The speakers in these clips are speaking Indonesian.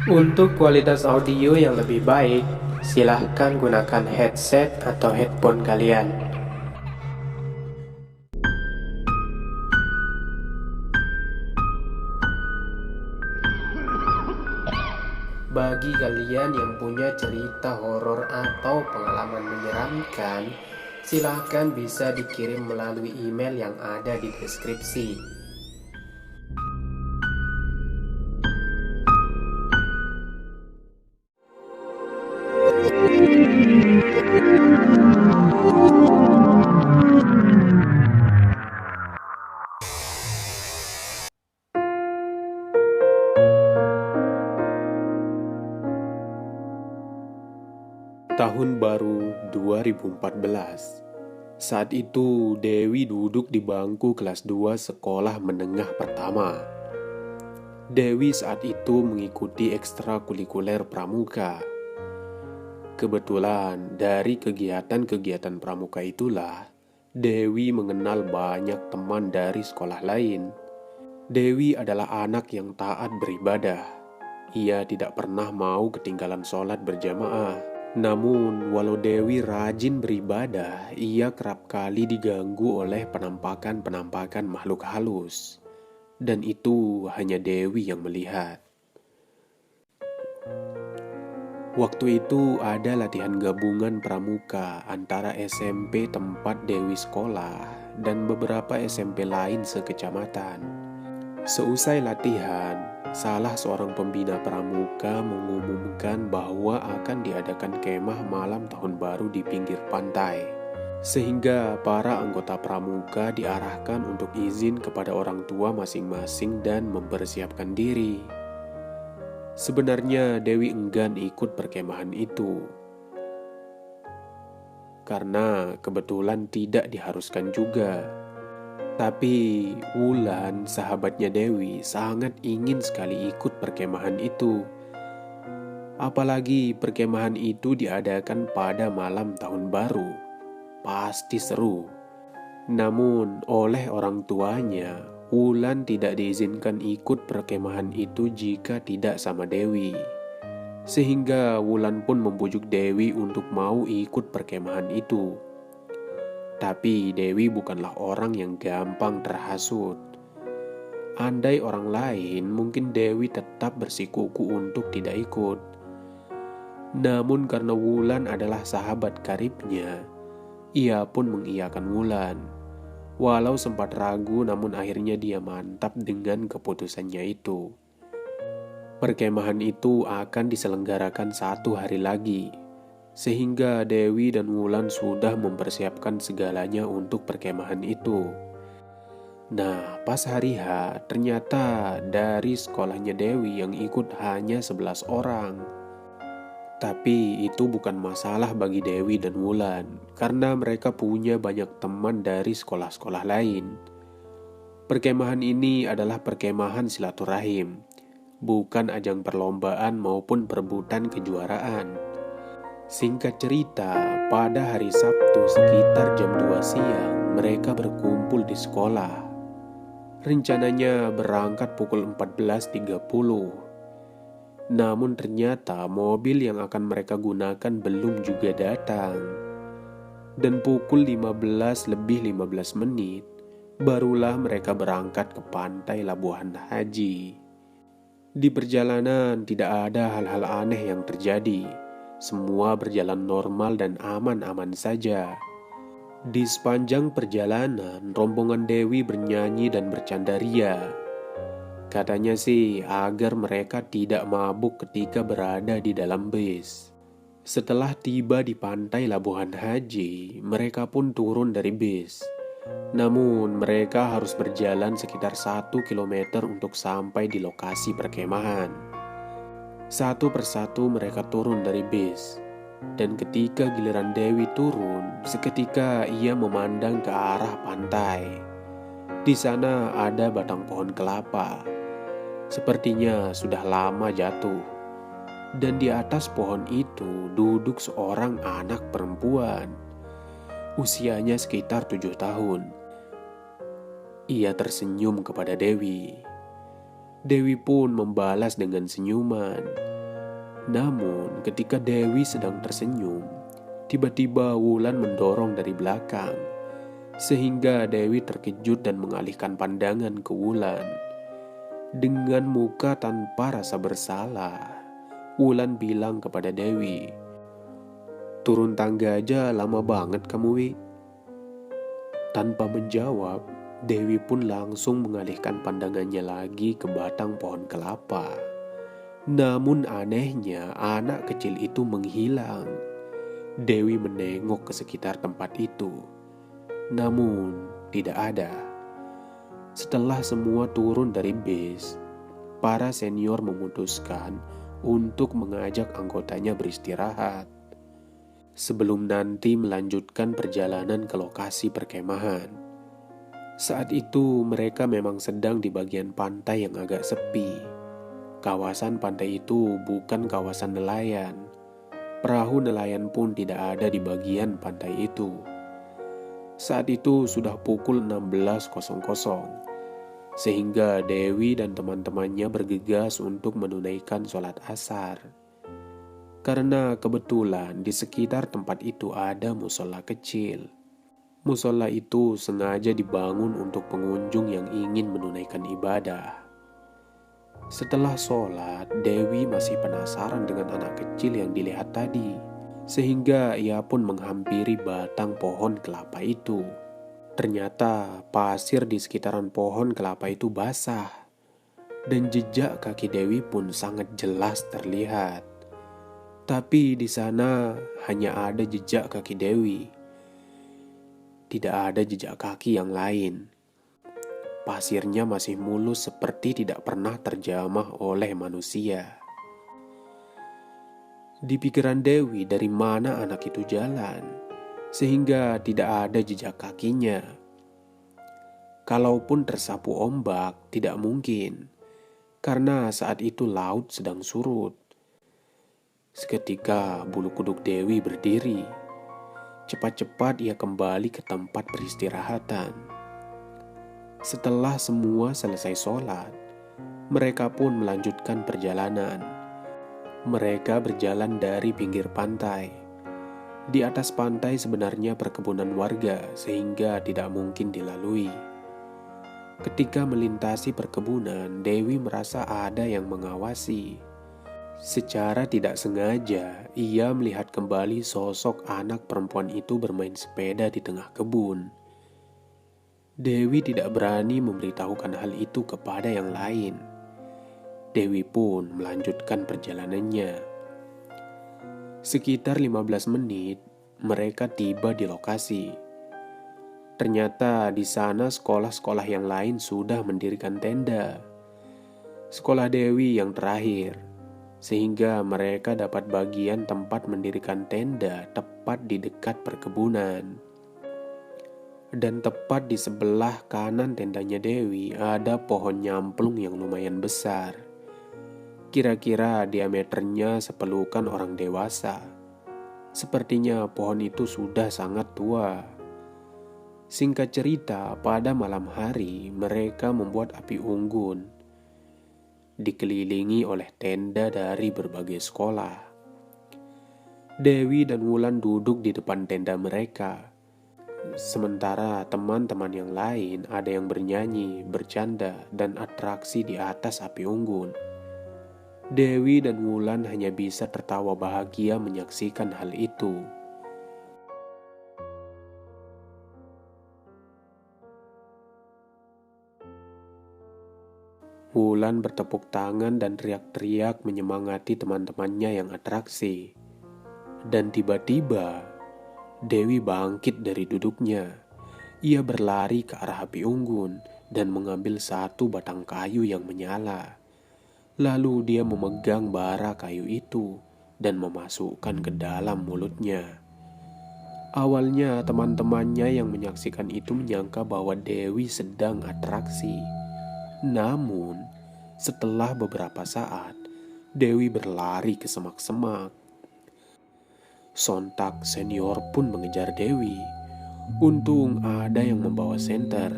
Untuk kualitas audio yang lebih baik, silahkan gunakan headset atau headphone kalian. Bagi kalian yang punya cerita horor atau pengalaman menyeramkan, silahkan bisa dikirim melalui email yang ada di deskripsi. Tahun baru 2014. Saat itu Dewi duduk di bangku kelas 2 sekolah menengah pertama. Dewi saat itu mengikuti ekstrakurikuler pramuka. Kebetulan dari kegiatan-kegiatan pramuka itulah Dewi mengenal banyak teman dari sekolah lain. Dewi adalah anak yang taat beribadah. Ia tidak pernah mau ketinggalan sholat berjamaah. Namun, walau Dewi rajin beribadah, ia kerap kali diganggu oleh penampakan-penampakan makhluk halus. Dan itu hanya Dewi yang melihat. Waktu itu ada latihan gabungan pramuka antara SMP tempat Dewi sekolah dan beberapa SMP lain sekecamatan. Seusai latihan, salah seorang pembina pramuka mengumumkan bahwa akan diadakan kemah malam tahun baru di pinggir pantai. Sehingga para anggota pramuka diarahkan untuk izin kepada orang tua masing-masing dan mempersiapkan diri. Sebenarnya Dewi enggan ikut perkemahan itu, karena kebetulan tidak diharuskan juga. Tapi Wulan, sahabatnya Dewi, sangat ingin sekali ikut perkemahan itu. Apalagi perkemahan itu diadakan pada malam tahun baru. Pasti seru. Namun oleh orang tuanya, Wulan tidak diizinkan ikut perkemahan itu jika tidak sama Dewi. Sehingga Wulan pun membujuk Dewi untuk mau ikut perkemahan itu. Tapi Dewi bukanlah orang yang gampang terhasut. Andai orang lain, mungkin Dewi tetap bersikuku untuk tidak ikut. Namun karena Wulan adalah sahabat karibnya, ia pun mengiyakan Wulan. Walau sempat ragu, namun akhirnya dia mantap dengan keputusannya itu. Perkemahan itu akan diselenggarakan 1 hari lagi. Sehingga Dewi dan Wulan sudah mempersiapkan segalanya untuk perkemahan itu. Nah, pas hari H, ternyata dari sekolahnya Dewi yang ikut hanya 11 orang. Tapi itu bukan masalah bagi Dewi dan Wulan, karena mereka punya banyak teman dari sekolah-sekolah lain. Perkemahan ini adalah perkemahan silaturahim, bukan ajang perlombaan maupun perebutan kejuaraan. Singkat cerita, pada hari Sabtu sekitar jam 2 siang, mereka berkumpul di sekolah. Rencananya berangkat pukul 14.30. Namun ternyata mobil yang akan mereka gunakan belum juga datang. Dan pukul 15:15 barulah mereka berangkat ke pantai Labuhan Haji. Di perjalanan tidak ada hal-hal aneh yang terjadi. Semua berjalan normal dan aman-aman saja. Di sepanjang perjalanan, rombongan Dewi bernyanyi dan bercanda ria. Katanya sih agar mereka tidak mabuk ketika berada di dalam bis. Setelah tiba di pantai Labuhan Haji, mereka pun turun dari bis. Namun mereka harus berjalan sekitar 1 kilometer untuk sampai di lokasi perkemahan. Satu persatu mereka turun dari bis. Dan ketika giliran Dewi turun, seketika ia memandang ke arah pantai. Di sana ada batang pohon kelapa. Sepertinya sudah lama jatuh. Dan di atas pohon itu duduk seorang anak perempuan. Usianya sekitar 7 tahun. Ia tersenyum kepada Dewi. Dewi pun membalas dengan senyuman. Namun ketika Dewi sedang tersenyum, tiba-tiba Wulan mendorong dari belakang, sehingga Dewi terkejut dan mengalihkan pandangan ke Wulan. Dengan muka tanpa rasa bersalah, Wulan bilang kepada Dewi, "Turun tangga aja lama banget kamu, Wi." Tanpa menjawab, Dewi pun langsung mengalihkan pandangannya lagi ke batang pohon kelapa. Namun anehnya, anak kecil itu menghilang. Dewi menengok ke sekitar tempat itu, namun tidak ada. Setelah semua turun dari bis, para senior memutuskan untuk mengajak anggotanya beristirahat sebelum nanti melanjutkan perjalanan ke lokasi perkemahan. Saat itu mereka memang sedang di bagian pantai yang agak sepi. Kawasan pantai itu bukan kawasan nelayan. Perahu nelayan pun tidak ada di bagian pantai itu. Saat itu sudah pukul 16.00, sehingga Dewi dan teman-temannya bergegas untuk menunaikan sholat asar. Karena kebetulan di sekitar tempat itu ada musola kecil. Musola itu sengaja dibangun untuk pengunjung yang ingin menunaikan ibadah. Setelah sholat, Dewi masih penasaran dengan anak kecil yang dilihat tadi, sehingga ia pun menghampiri batang pohon kelapa itu. Ternyata pasir di sekitaran pohon kelapa itu basah, dan jejak kaki Dewi pun sangat jelas terlihat. Tapi di sana hanya ada jejak kaki Dewi. Tidak ada jejak kaki yang lain. Pasirnya masih mulus seperti tidak pernah terjamah oleh manusia. Di pikiran Dewi, dari mana anak itu jalan, sehingga tidak ada jejak kakinya. Kalaupun tersapu ombak, tidak mungkin, karena saat itu laut sedang surut. Seketika bulu kuduk Dewi berdiri. Cepat-cepat ia kembali ke tempat peristirahatan. Setelah semua selesai sholat, mereka pun melanjutkan perjalanan. Mereka berjalan dari pinggir pantai. Di atas pantai sebenarnya perkebunan warga, sehingga tidak mungkin dilalui. Ketika melintasi perkebunan, Dewi merasa ada yang mengawasi. Secara tidak sengaja, ia melihat kembali sosok anak perempuan itu bermain sepeda di tengah kebun. Dewi tidak berani memberitahukan hal itu kepada yang lain. Dewi pun melanjutkan perjalanannya. Sekitar 15 menit, mereka tiba di lokasi. Ternyata di sana sekolah-sekolah yang lain sudah mendirikan tenda. Sekolah Dewi yang terakhir, sehingga mereka dapat bagian tempat mendirikan tenda tepat di dekat perkebunan. Dan tepat di sebelah kanan tendanya Dewi ada pohon nyamplung yang lumayan besar. Kira-kira diameternya sepelukan orang dewasa. Sepertinya pohon itu sudah sangat tua. Singkat cerita, pada malam hari mereka membuat api unggun, dikelilingi oleh tenda dari berbagai sekolah. Dewi dan Wulan duduk di depan tenda mereka. Sementara teman-teman yang lain ada yang bernyanyi, bercanda, dan atraksi di atas api unggun. Dewi dan Wulan hanya bisa tertawa bahagia menyaksikan hal itu. Wulan bertepuk tangan dan teriak-teriak menyemangati teman-temannya yang atraksi. Dan tiba-tiba, Dewi bangkit dari duduknya. Ia berlari ke arah api unggun dan mengambil satu batang kayu yang menyala. Lalu dia memegang bara kayu itu dan memasukkan ke dalam mulutnya. Awalnya teman-temannya yang menyaksikan itu menyangka bahwa Dewi sedang atraksi. Namun, setelah beberapa saat, Dewi berlari ke semak-semak. Sontak senior pun mengejar Dewi. Untung ada yang membawa senter.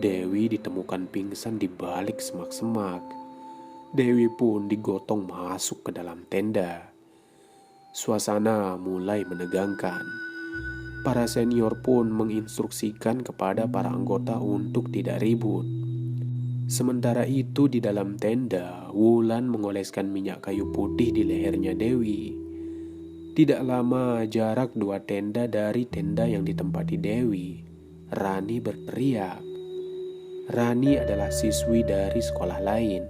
Dewi ditemukan pingsan di balik semak-semak. Dewi pun digotong masuk ke dalam tenda. Suasana mulai menegangkan. Para senior pun menginstruksikan kepada para anggota untuk tidak ribut. Sementara itu di dalam tenda, Wulan mengoleskan minyak kayu putih di lehernya Dewi. Tidak lama jarak 2 tenda dari tenda yang ditempati Dewi, Rani berteriak. Rani adalah siswi dari sekolah lain.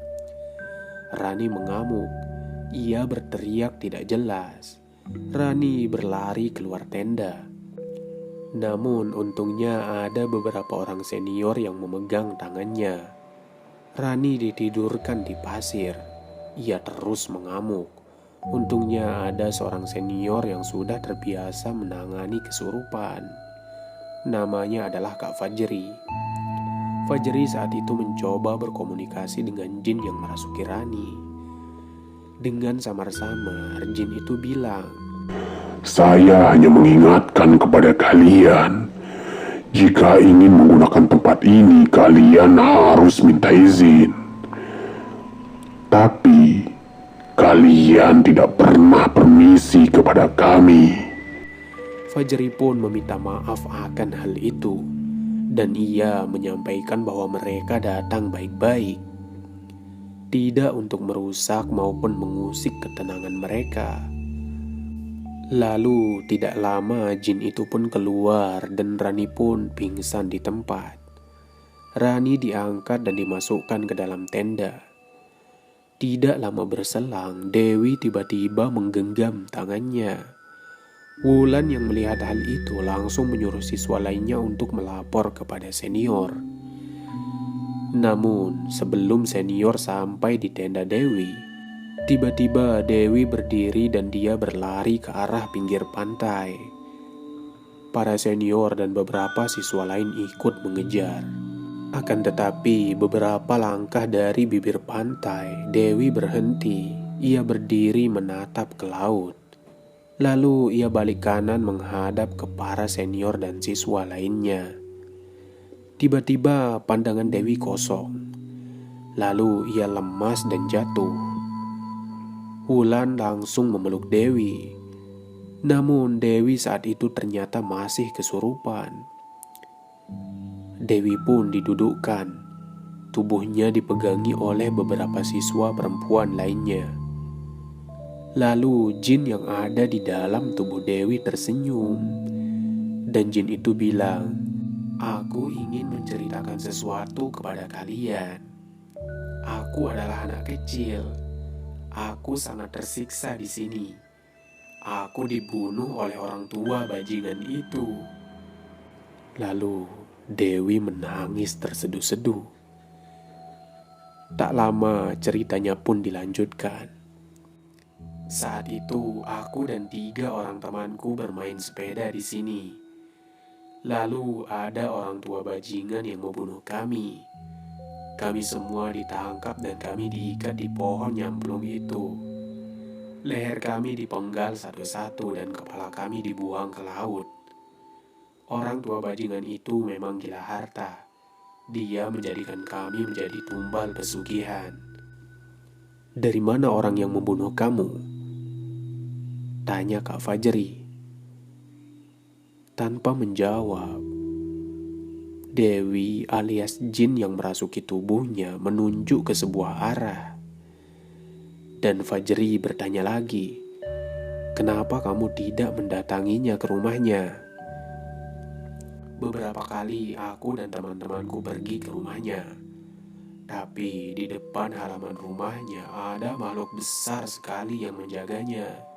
Rani mengamuk. Ia berteriak tidak jelas. Rani berlari keluar tenda. Namun untungnya ada beberapa orang senior yang memegang tangannya. Rani ditidurkan di pasir. Ia terus mengamuk. Untungnya ada seorang senior yang sudah terbiasa menangani kesurupan. Namanya adalah Kak Fajri. Fajri saat itu mencoba berkomunikasi dengan jin yang merasuki Rani. Dengan samar-samar, jin itu bilang, "Saya hanya mengingatkan kepada kalian, jika ingin menggunakan tempat ini, kalian harus minta izin. Tapi, kalian tidak pernah permisi kepada kami." Fajri pun meminta maaf akan hal itu, dan ia menyampaikan bahwa mereka datang baik-baik, tidak untuk merusak maupun mengusik ketenangan mereka. Lalu tidak lama jin itu pun keluar dan Rani pun pingsan di tempat. Rani diangkat dan dimasukkan ke dalam tenda. Tidak lama berselang, Dewi tiba-tiba menggenggam tangannya. Wulan yang melihat hal itu langsung menyuruh siswa lainnya untuk melapor kepada senior. Namun sebelum senior sampai di tenda Dewi, tiba-tiba Dewi berdiri dan dia berlari ke arah pinggir pantai. Para senior dan beberapa siswa lain ikut mengejar. Akan tetapi beberapa langkah dari bibir pantai, Dewi berhenti. Ia berdiri menatap ke laut. Lalu ia balik kanan menghadap ke para senior dan siswa lainnya. Tiba-tiba pandangan Dewi kosong. Lalu ia lemas dan jatuh. Wulan langsung memeluk Dewi. Namun Dewi saat itu ternyata masih kesurupan. Dewi pun didudukkan. Tubuhnya dipegangi oleh beberapa siswa perempuan lainnya. Lalu jin yang ada di dalam tubuh Dewi tersenyum. Dan jin itu bilang, "Aku ingin menceritakan sesuatu kepada kalian. Aku adalah anak kecil. Aku sangat tersiksa di sini. Aku dibunuh oleh orang tua bajingan itu." Lalu Dewi menangis terseduh-seduh. Tak lama ceritanya pun dilanjutkan. Saat itu aku dan 3 orang temanku bermain sepeda di sini. Lalu ada orang tua bajingan yang membunuh kami. Kami semua ditangkap dan kami diikat di pohon nyamplung itu. Leher kami dipenggal satu-satu dan kepala kami dibuang ke laut. Orang tua bajingan itu memang gila harta. Dia menjadikan kami menjadi tumbal pesugihan. "Dari mana orang yang membunuh kamu?" tanya Kak Fajri. Tanpa menjawab, Dewi alias jin yang merasuki tubuhnya menunjuk ke sebuah arah. Dan Fajri bertanya lagi, "Kenapa kamu tidak mendatanginya ke rumahnya?" "Beberapa kali aku dan teman-temanku pergi ke rumahnya. Tapi di depan halaman rumahnya ada makhluk besar sekali yang menjaganya,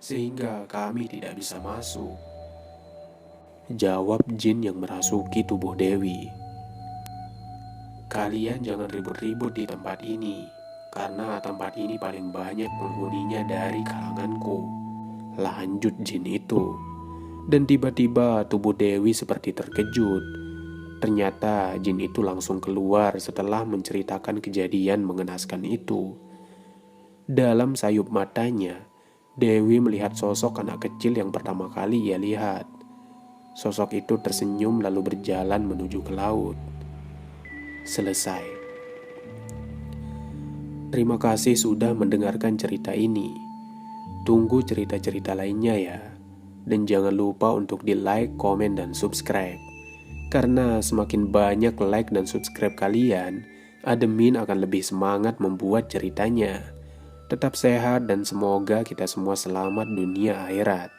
sehingga kami tidak bisa masuk," jawab jin yang merasuki tubuh Dewi. "Kalian jangan ribut-ribut di tempat ini, karena tempat ini paling banyak penghuninya dari kalanganku," lanjut jin itu. Dan tiba-tiba tubuh Dewi seperti terkejut. Ternyata jin itu langsung keluar setelah menceritakan kejadian mengenaskan itu. Dalam sayup matanya, Dewi melihat sosok anak kecil yang pertama kali ia lihat. Sosok itu tersenyum lalu berjalan menuju ke laut. Selesai. Terima kasih sudah mendengarkan cerita ini. Tunggu cerita-cerita lainnya ya. Dan jangan lupa untuk di like, komen, dan subscribe. Karena semakin banyak like dan subscribe kalian, admin akan lebih semangat membuat ceritanya. Tetap sehat dan semoga kita semua selamat dunia akhirat.